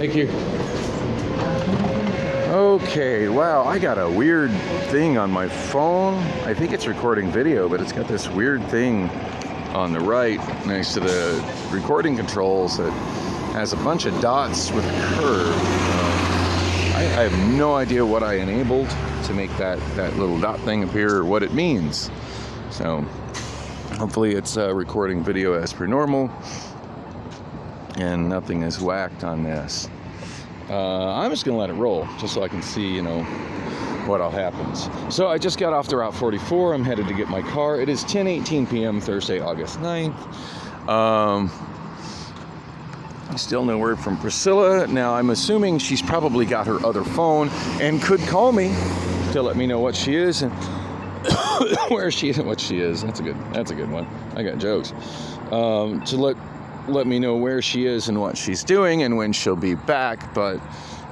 Thank you. Okay, wow, I got a weird thing on my phone. I think it's recording video, but it's got this weird thing on the right next to the recording controls that has a bunch of dots with a curve. I have no idea what I enabled to make that little dot thing appear or what it means. So hopefully it's recording video as per normal and nothing is whacked on this. I'm just gonna let it roll just so I can see, what all happens. So I just got off the Route 44. I'm headed to get my car. It is 10:18 p.m. Thursday, August 9th. Still no word from Priscilla. Now I'm assuming she's probably got her other phone and could call me to let me know what she is and where she is and what she is. That's a good one. I got jokes. To let me know where she is and what she's doing and when she'll be back, but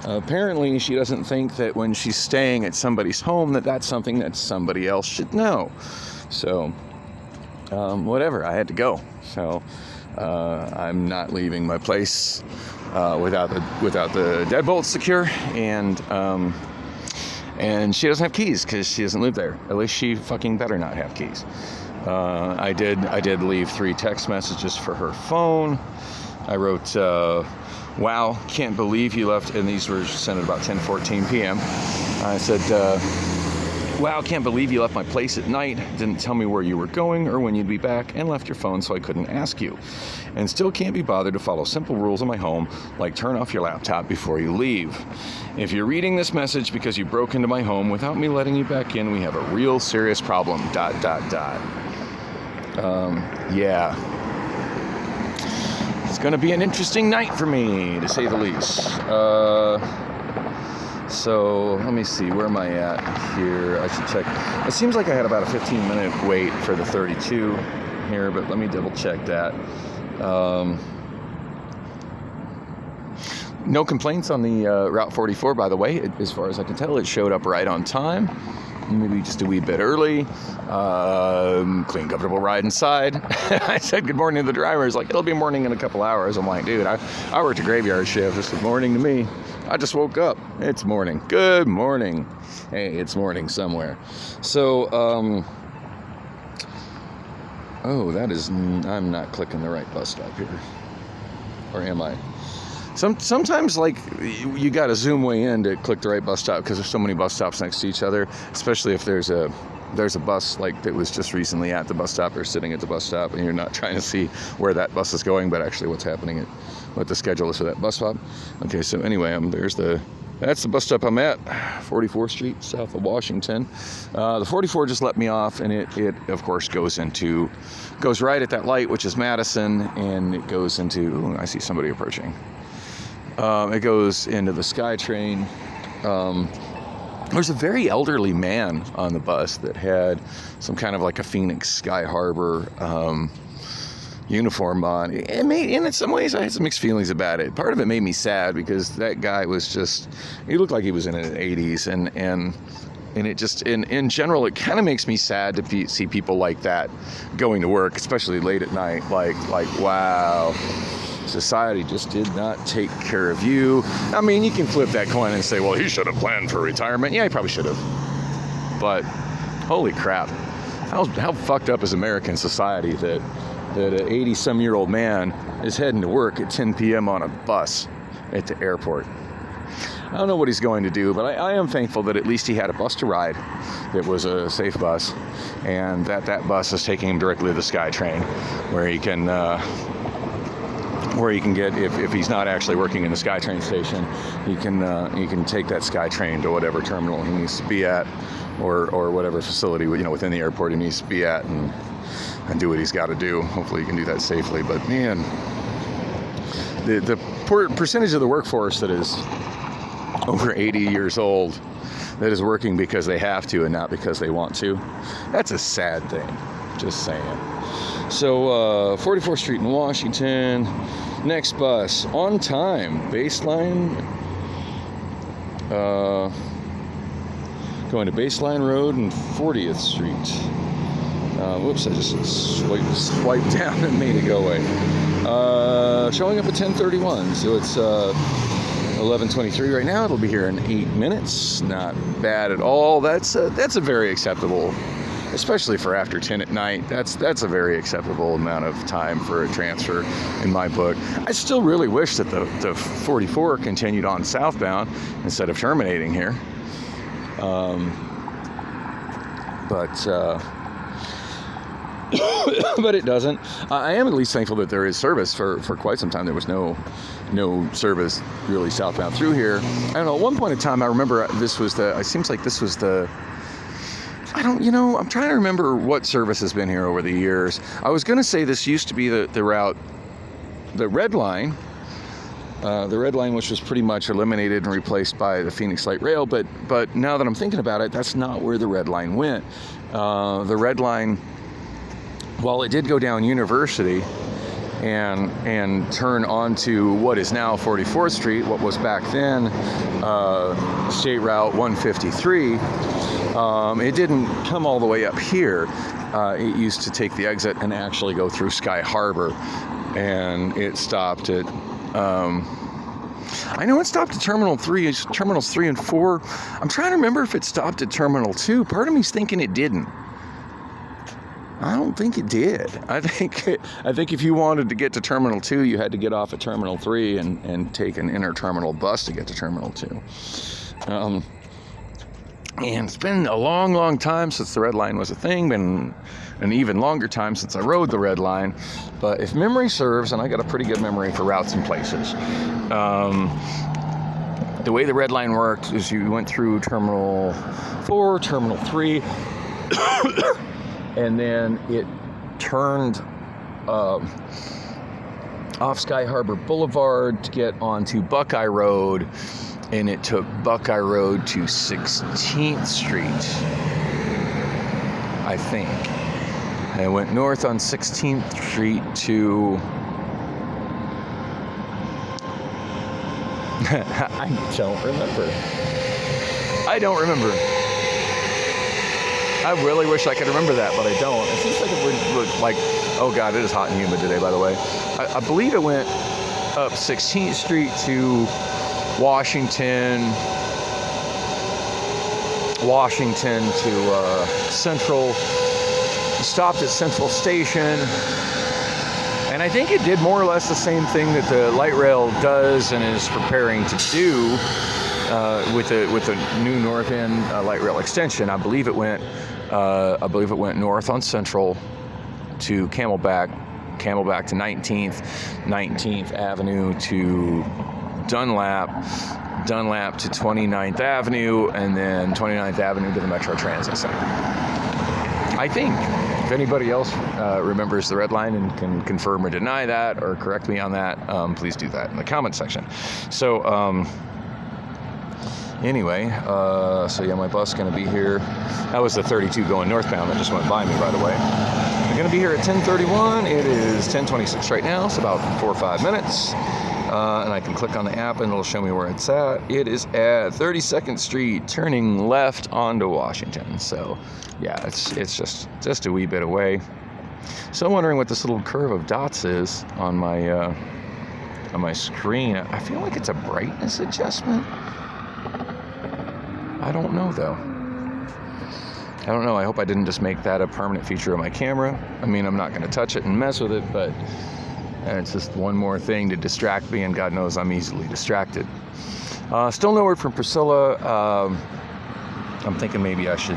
apparently she doesn't think that when she's staying at somebody's home that's something that somebody else should know. So whatever, I had to go. So I'm not leaving my place without the deadbolts secure, and she doesn't have keys because she doesn't live there. At least she fucking better not have keys. I did leave 3 text messages for her phone. I wrote, wow, can't believe you left, and these were sent at about 10:14 p.m. I said, wow, can't believe you left my place at night, didn't tell me where you were going or when you'd be back, and left your phone so I couldn't ask you. And still can't be bothered to follow simple rules in my home, like turn off your laptop before you leave. If you're reading this message because you broke into my home without me letting you back in, we have a real serious problem, ... Yeah. It's gonna be an interesting night for me, to say the least. So let me see, where am I at here? I should check. It seems like I had about a 15-minute wait for the 32 here, but let me double check that. No complaints on the Route 44, by the way. As far as I can tell, it showed up right on time. Maybe just a wee bit early. Clean, comfortable ride inside. I said good morning to the driver. He's like, it'll be morning in a couple hours. I'm like, dude, I worked a graveyard shift. This is morning to me. I just woke up. It's morning. Good morning. Hey, it's morning somewhere. So, I'm not clicking the right bus stop here. Or am I? Sometimes, like, you got to zoom way in to click the right bus stop because there's so many bus stops next to each other, especially if there's a bus like that was just recently at the bus stop or sitting at the bus stop and you're not trying to see where that bus is going, but actually what's happening, what the schedule is for that bus stop. Okay, so anyway, that's the bus stop I'm at, 44th Street, south of Washington. The 44 just let me off, and it of course goes right at that light, which is Madison, and it goes into, I see somebody approaching. It goes into the SkyTrain. There's a very elderly man on the bus that had some kind of like a Phoenix Sky Harbor uniform on. And in some ways I had some mixed feelings about it. Part of it made me sad because that guy he looked like he was in his 80s, and it just, in general, it kind of makes me sad to see people like that going to work, especially late at night. Like, wow. Society just did not take care of you. I mean, you can flip that coin and say, well, he should have planned for retirement. Yeah, he probably should have. But holy crap. How fucked up is American society that an 80-some-year-old man is heading to work at 10 p.m. on a bus at the airport. I don't know what he's going to do, but I am thankful that at least he had a bus to ride that was a safe bus, and that bus is taking him directly to the SkyTrain, where he can get, if he's not actually working in the SkyTrain station, he can take that SkyTrain to whatever terminal he needs to be at, or whatever facility within the airport he needs to be at, and do what he's got to do. Hopefully he can do that safely. But man, the percentage of the workforce that is over 80 years old that is working because they have to and not because they want to, that's a sad thing. Just saying. So 44th Street in Washington. Next bus on time. Baseline. Going to Baseline Road and 40th Street. Whoops! I just swiped down and made it go away. Showing up at 10:31, so it's 11:23 right now. It'll be here in 8 minutes. Not bad at all. That's a very acceptable, especially for after 10 at night. That's a very acceptable amount of time for a transfer in my book. I still really wish that the 44 continued on southbound instead of terminating here. But it doesn't. I am at least thankful that there is service. For quite some time there was no service really southbound through here. I don't know, at one point in time I remember it seems like this was the, I'm trying to remember what service has been here over the years. I was going to say this used to be the route, the Red Line, which was pretty much eliminated and replaced by the Phoenix Light Rail, but now that I'm thinking about it, that's not where the Red Line went. The Red Line, while it did go down University and turn onto what is now 44th Street, what was back then State Route 153, it didn't come all the way up here. It used to take the exit and actually go through Sky Harbor, and it stopped at I know it stopped at Terminals 3 and 4. I'm trying to remember if it stopped at Terminal 2. Part of me's thinking it didn't. I don't think it did. I think if you wanted to get to Terminal 2, you had to get off at Terminal 3 and take an interterminal bus to get to Terminal 2. And it's been a long, long time since the Red Line was a thing, been an even longer time since I rode the Red Line. But if memory serves, and I got a pretty good memory for routes and places, the way the Red Line worked is you went through Terminal 4, Terminal 3, and then it turned off Sky Harbor Boulevard to get onto Buckeye Road, and it took Buckeye Road to 16th Street, I think. And it went north on 16th Street to... I don't remember. I really wish I could remember that, but I don't. It seems like it would like, oh God, it is hot and humid today, by the way. I believe it went up 16th Street to Washington to Central, stopped at Central Station, and I think it did more or less the same thing that the light rail does and is preparing to do with the new North End light rail extension. I believe it went north on Central to Camelback to 19th Avenue to Dunlap to 29th Avenue, and then 29th Avenue to the Metro Transit Center. I think. If anybody else remembers the Red Line and can confirm or deny that or correct me on that, please do that in the comment section. So anyway, so yeah, my bus is going to be here. That was the 32 going northbound that just went by me right away. I'm going to be here at 10:31. It is 10:26 right now. It's about 4 or 5 minutes. And I can click on the app and it'll show me where it's at. It is at 32nd Street, turning left onto Washington. So yeah, it's just a wee bit away. So I'm wondering what this little curve of dots is on my screen. I feel like it's a brightness adjustment. I don't know though. I don't know. I hope I didn't just make that a permanent feature of my camera. I mean, I'm not going to touch it and mess with it, but it's just one more thing to distract me, and God knows I'm easily distracted. Still no word from Priscilla. I'm thinking maybe I should...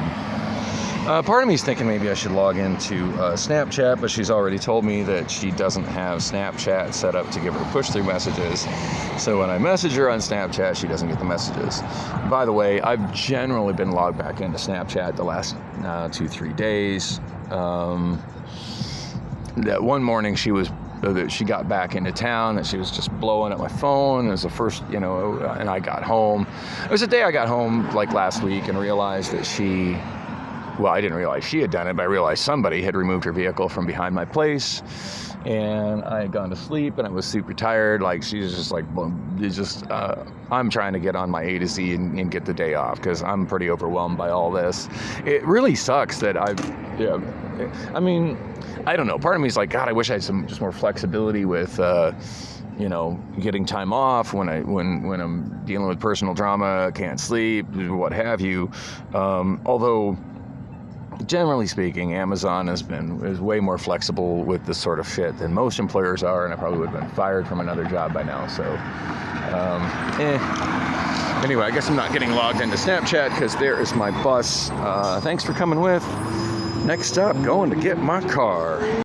part of me is thinking maybe I should log into Snapchat, but she's already told me that she doesn't have Snapchat set up to give her push-through messages. So when I message her on Snapchat, she doesn't get the messages. By the way, I've generally been logged back into Snapchat the last 2-3 days. That one morning she got back into town, that she was just blowing up my phone. It was the first, and I got home. It was the day I got home, like last week, and realized that I didn't realize she had done it, but I realized somebody had removed her vehicle from behind my place, and I had gone to sleep, and I was super tired. Like, she was just like, I'm trying to get on my A to Z and get the day off, because I'm pretty overwhelmed by all this. It really sucks that I don't know. Part of me is like, God, I wish I had some just more flexibility with, getting time off when I'm dealing with personal drama, can't sleep, what have you. Although, generally speaking, Amazon is way more flexible with this sort of shit than most employers are, and I probably would have been fired from another job by now. So, Anyway, I guess I'm not getting logged into Snapchat because there is my bus. Thanks for coming with. Next up, going to get my car.